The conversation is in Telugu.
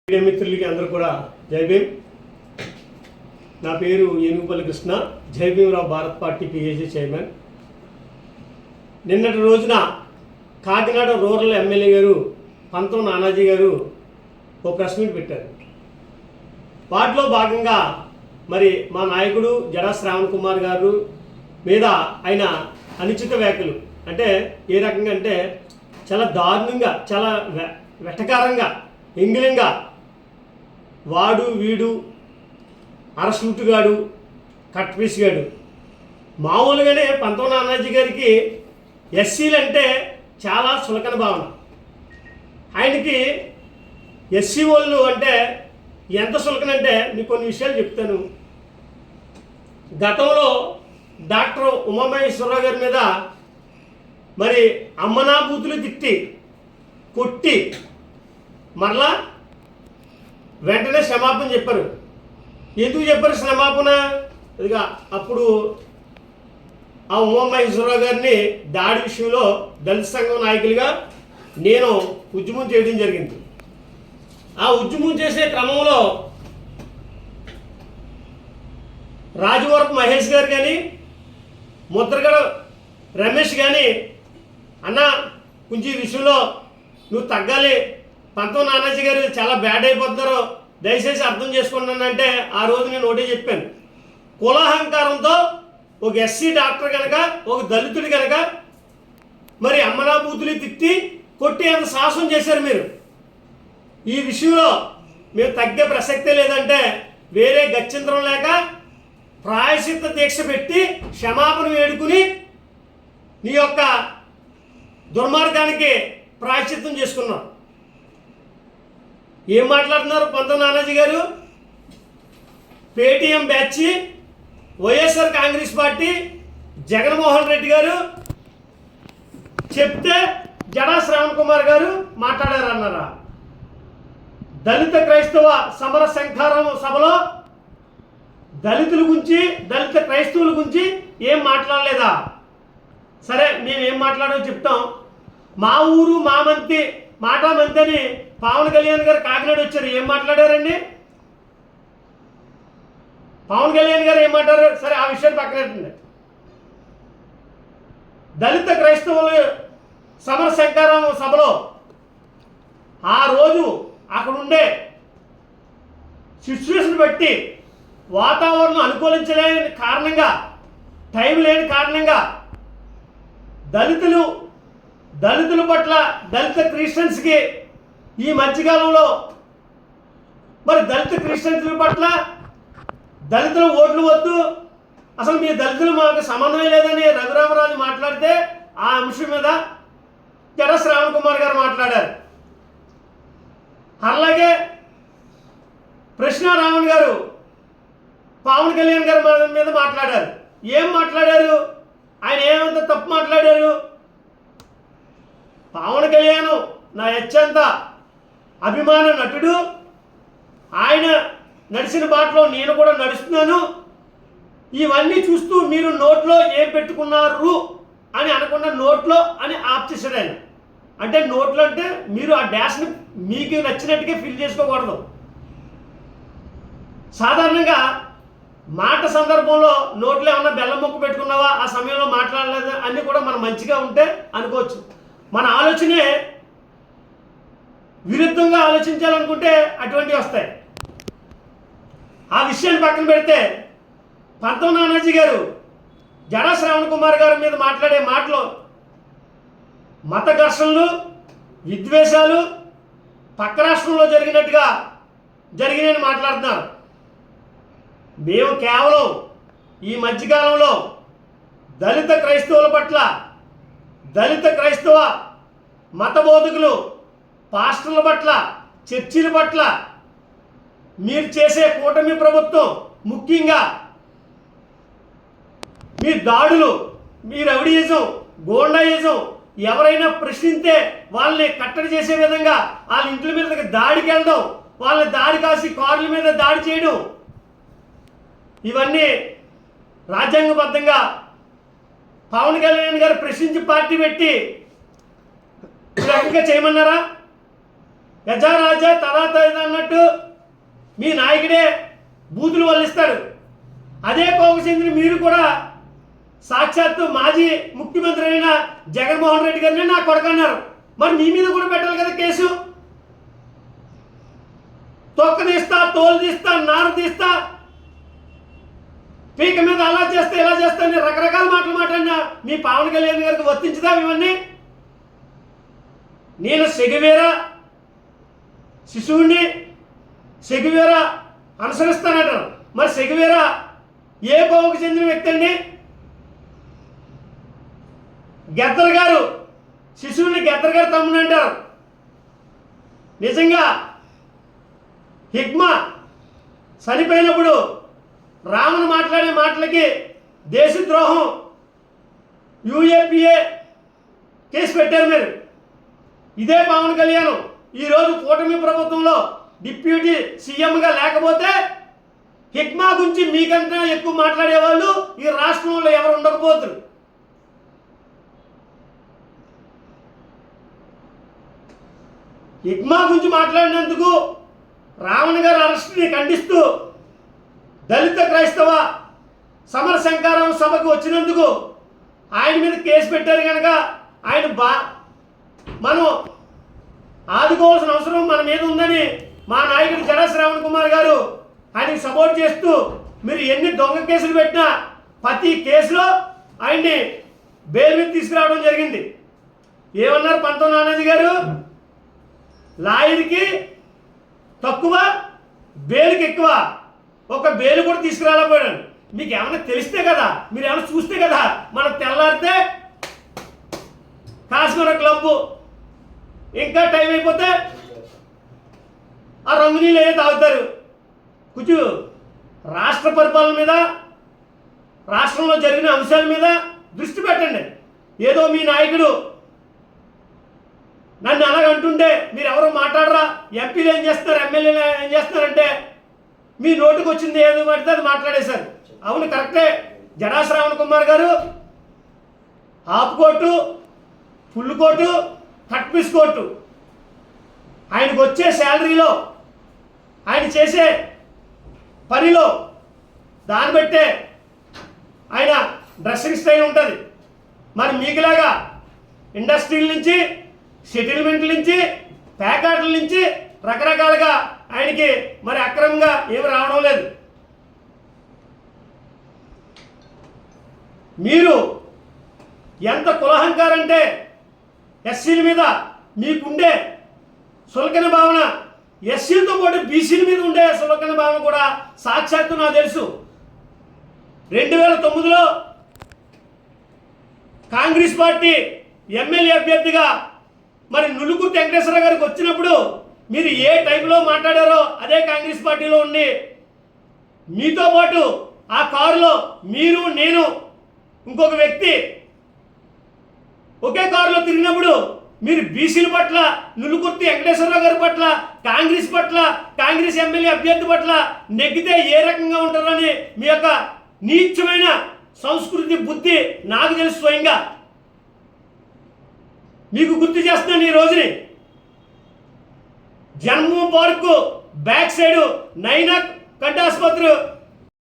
మీడియా మిత్రులకి అందరూ కూడా జై భీమ్. నా పేరు ఏనుగుపల్లి కృష్ణ, జై Bhimarao Bharat party PAG chairman. నిన్నటి రోజున కాకినాడ రూరల్ ఎమ్మెల్యే గారు పంతం నానాజీ గారు ఒక ప్రెస్ మీట్ పెట్టారు. వాటిలో భాగంగా మరి మా నాయకుడు జడా శ్రావణ్ కుమార్ గారు మీద ఆయన అనుచిత వ్యాఖ్యలు, అంటే ఏ రకంగా అంటే చాలా దారుణంగా, చాలా వెటకారంగా, ఎంగిలంగా వాడు వీడు అరసూటుగాడు కట్ పీసుగాడు. మామూలుగానే పంతం నానాజీ గారికి ఎస్సీలు అంటే చాలా చులకన భావన. ఆయనకి ఎస్సీ వాళ్ళు అంటే ఎంత చులకనంటే మీకు కొన్ని విషయాలు చెప్తాను. గతంలో డాక్టర్ ఉమామహేశ్వరరావు గారి మీద మరి అమ్మనాభూతులు తిట్టి కొట్టి మరలా వెంటనే క్షమాపణ చెప్పారు. ఎందుకు చెప్పారు క్షమాపణ? ఇదిగా అప్పుడు ఆ ఉమామహేశ్వరరావు గారిని దాడి విషయంలో దళిత సంఘం నాయకులుగా నేను ఉద్యమం చేయడం జరిగింది. ఆ ఉద్యమం చేసే క్రమంలో రాజవరపు మహేష్ గారు కానీ, ముద్రగడ రమేష్ కానీ, అన్న కొంచెం ఈ విషయంలో నువ్వు తగ్గాలి, పంతం నానాజీ గారు చాలా బ్యాడ్ అయిపోతున్నారు, దయచేసి అర్థం చేసుకున్నానంటే ఆ రోజు నేను ఒకటే చెప్పాను. కులాహంకారంతో ఒక ఎస్సీ డాక్టర్ కనుక, ఒక దళితుడి కనుక మరి అమ్మనాభూతులు తిట్టి కొట్టి అంత సాహసం చేశారు మీరు. ఈ విషయంలో మేము తగ్గే ప్రసక్తే లేదంటే వేరే గత్యంతరం లేక ప్రాయశ్చిత్త దీక్ష పెట్టి క్షమాపణ వేడుకుని నీ యొక్క దుర్మార్గానికి ప్రాయశ్చిత్తం చేసుకున్నాం. ఏం మాట్లాడుతున్నారు పంతం నానాజీ గారు? Paytm batch, YSR Congress party, Jaganmohan Reddy గారు చెప్తే జడా శ్రావణ్ కుమార్ గారు మాట్లాడారన్నారా? దళిత క్రైస్తవ సమర శంఖారం సభలో దళితుల గురించి, దళిత క్రైస్తవుల గురించి ఏం మాట్లాడలేదా? సరే, మేము ఏం మాట్లాడో చెప్తాం. మా ఊరు మా మంతి మాట మంతి అని పవన్ కళ్యాణ్ గారు కాకినాడ వచ్చారు. ఏం మాట్లాడారండి? పవన్ కళ్యాణ్ గారు ఏం మాట్లాడారు? సరే, ఆ విషయాన్ని పక్కనెట్టండి. దళిత క్రైస్తవులు సమర శంకారం సభలో ఆ రోజు అక్కడ ఉండే సిచ్యువేషన్ బట్టి, వాతావరణం అనుకూలించలేని కారణంగా, టైం లేని కారణంగా దళితుల పట్ల, దళిత క్రిస్టియన్స్కి ఈ మధ్యకాలంలో మరి దళిత క్రిస్టియన్స్ల పట్ల దళితుల ఓట్లు వద్దు, అసలు మీ దళితులు మాకు సంబంధమే లేదని రఘురామరాజు మాట్లాడితే ఆ అంశం మీద జడా శ్రావణ్ కుమార్ గారు మాట్లాడారు. అలాగే కృష్ణారామన్ గారు పవన్ కళ్యాణ్ గారి మీద మాట్లాడారు. ఏం మాట్లాడారు? ఆయన ఏమంత తప్పు మాట్లాడారు? పవన్ కళ్యాణ్ నా అత్యంత అభిమాన నటుడు, ఆయన నడిచిన బాటలో నేను కూడా నడుస్తున్నాను, ఇవన్నీ చూస్తూ మీరు నోట్లో ఏం పెట్టుకున్నారు అని అనకుండా నోట్లో అని ఆప్ చేశాడు ఆయన. అంటే నోట్లో అంటే మీరు ఆ డాష్ని మీకు నచ్చినట్టుగా ఫిల్ చేసుకోకూడదు. సాధారణంగా మాట సందర్భంలో నోట్లో ఏమన్నా బెల్లం ముక్క పెట్టుకున్నావా, ఆ సమయంలో మాట్లాడలేదు అన్నీ కూడా మనం మంచిగా ఉంటే అనుకోవచ్చు. మన ఆలోచనే విరుద్ధంగా ఆలోచించాలనుకుంటే అటువంటివి వస్తాయి. ఆ విషయాన్ని పక్కన పెడితే పంతం నానాజీ గారు జడా శ్రావణ్ కుమార్ గారి మీద మాట్లాడే మాటలు మత ఘర్షణలు, విద్వేషాలు పక్క రాష్ట్రంలో జరిగినట్టుగా జరిగినాయని మాట్లాడుతున్నారు. మేము కేవలం ఈ మధ్యకాలంలో దళిత క్రైస్తవుల పట్ల, దళిత క్రైస్తవ మత బోధకులు, పాస్టర్ల పట్ల, చర్చిల పట్ల మీరు చేసే కూటమి ప్రభుత్వం, ముఖ్యంగా మీ దాడులు, మీ రౌడీయిజం, గోండాయిజం, ఎవరైనా ప్రశ్నిస్తే వాళ్ళని కట్టడి చేసే విధంగా వాళ్ళ ఇంట్ల మీద దాడికి వెళ్ళడం, వాళ్ళని దాడి కాసి కార్ల మీద దాడి చేయడం, ఇవన్నీ రాజ్యాంగబద్ధంగా పవన్ కళ్యాణ్ గారు ప్రశ్నించి పార్టీ పెట్టి ఈ రకంగా చేయమన్నారా? యజా రాజా తదా అన్నట్టు మీ నాయకుడే బూతులు వల్లిస్తాడు. అదే కోవకు చెందిన మీరు కూడా సాక్షాత్తు మాజీ ముఖ్యమంత్రి అయిన జగన్మోహన్ రెడ్డి గారిని నా కొడుకు అన్నారు. మరి మీ మీద కూడా పెట్టాలి కదా కేసు. తొక్క తీస్తా, తోలు తీస్తా, నారు తీస్తా, పీక మీద అలా చేస్తే ఇలా చేస్తా అని రకరకాల మాటలు మాట్లాడినా మీ పవన్ కళ్యాణ్ గారికి వర్తించుదా ఇవన్నీ? నేను సెగువేరా శిశువుని సెగువేరా అనుసరిస్తానంటారు. మరి సెగువేరా ఏ కోవకు చెందిన వ్యక్తి అండి? గద్దర్ గారు శిశువుని గద్దర్ గారు తమ్ముడు అంటారు. నిజంగా హిక్మా చనిపోయినప్పుడు రామును మాట్లాడే మాటలకి దేశద్రోహం యూఏపీఏ కేసు పెట్టారు మీరు. ఇదే పవన్ కళ్యాణ్ ఈరోజు కూటమి ప్రభుత్వంలో డిప్యూటీ సీఎంగా లేకపోతే హిక్మా గురించి మీకంటే ఎక్కువ మాట్లాడేవాళ్ళు ఈ రాష్ట్రంలో ఎవరు ఉండకపోతారు. హిక్మా గురించి మాట్లాడినందుకు రావణ్ గారి అరెస్ట్ని ఖండిస్తూ దళిత క్రైస్తవ సమర శంకారం సభకు వచ్చినందుకు ఆయన మీద కేసు పెట్టారు. కనుక ఆయన మనం ఆదుకోవాల్సిన అవసరం మన మీద ఉందని మా నాయకుడు జడా శ్రావణ్ కుమార్ గారు ఆయనకి సపోర్ట్ చేస్తూ మీరు ఎన్ని దొంగ కేసులు పెట్టినా ప్రతి కేసులో ఆయన్ని బెయిల్ మీద తీసుకురావడం జరిగింది. ఏమన్నారు పంతం నానాజీ గారు? లాయర్కి తక్కువ, బెయిల్కి ఎక్కువ. ఒక బెయిల్ కూడా తీసుకురాలేకపోయాడు. మీకు ఏమైనా తెలిస్తే కదా, మీరు ఏమైనా చూస్తే కదా. మనం తెల్లారితే కాశ్మీర క్లబ్బు, ఇంకా టైం అయిపోతే ఆ రంగు నీళ్ళు ఏదో తాగుతారు. కొంచెం రాష్ట్ర పరిపాలన మీద, రాష్ట్రంలో జరిగిన అంశాల మీద దృష్టి పెట్టండి. ఏదో మీ నాయకుడు నన్ను అలాగ అంటుంటే మీరు ఎవరు మాట్లాడరా, ఎంపీలు ఏం చేస్తారు, ఎమ్మెల్యేలు ఏం చేస్తారంటే మీ నోటికి వచ్చింది ఏదో పడితే అది మాట్లాడేశారు. అవును, కరెక్టే. జడా శ్రావణ్ కుమార్ గారు half coat, full coat, cut piece coat, ఆయనకు వచ్చే శాలరీలో, ఆయన చేసే పనిలో దాన్ని బట్టే ఆయన డ్రెస్సింగ్ స్టైల్ ఉంటుంది. మరి మీకులాగా ఇండస్ట్రీల నుంచి, సెటిల్మెంట్ల నుంచి, ప్యాకెట్ల నుంచి రకరకాలుగా ఆయనకి మరి అక్రమంగా ఏమి రావడం లేదు. మీరు ఎంత కులహంకారం అంటే ఎస్సీల మీద మీకుండే సులకన భావన, ఎస్సీలతో పాటు బీసీల మీద ఉండే సులకన భావన కూడా సాక్షాత్తు నాకు తెలుసు. 2009లో కాంగ్రెస్ పార్టీ ఎమ్మెల్యే అభ్యర్థిగా మరి నులుగుర్తి వెంకటేశ్వర గారికి వచ్చినప్పుడు మీరు ఏ టైంలో మాట్లాడారో అదే కాంగ్రెస్ పార్టీలో ఉండి మీతో పాటు ఆ కారులో మీరు, నేను, ఇంకొక వ్యక్తి ఒకే కారులో తిరిగినప్పుడు మీరు బీసీల పట్ల, నులుగుర్తి వెంకటేశ్వరరావు గారి పట్ల, కాంగ్రెస్ పట్ల, కాంగ్రెస్ ఎమ్మెల్యే అభ్యర్థి పట్ల నెగ్గితే ఏ రకంగా ఉంటారని మీ యొక్క నీచమైన సంస్కృతి బుద్ధి నాకు తెలుసు. స్వయంగా మీకు గుర్తు చేస్తున్నాను. ఈ రోజుని జన్మభూమి పార్కు బ్యాక్ సైడ్ నైనా కంటి ఆసుపత్రి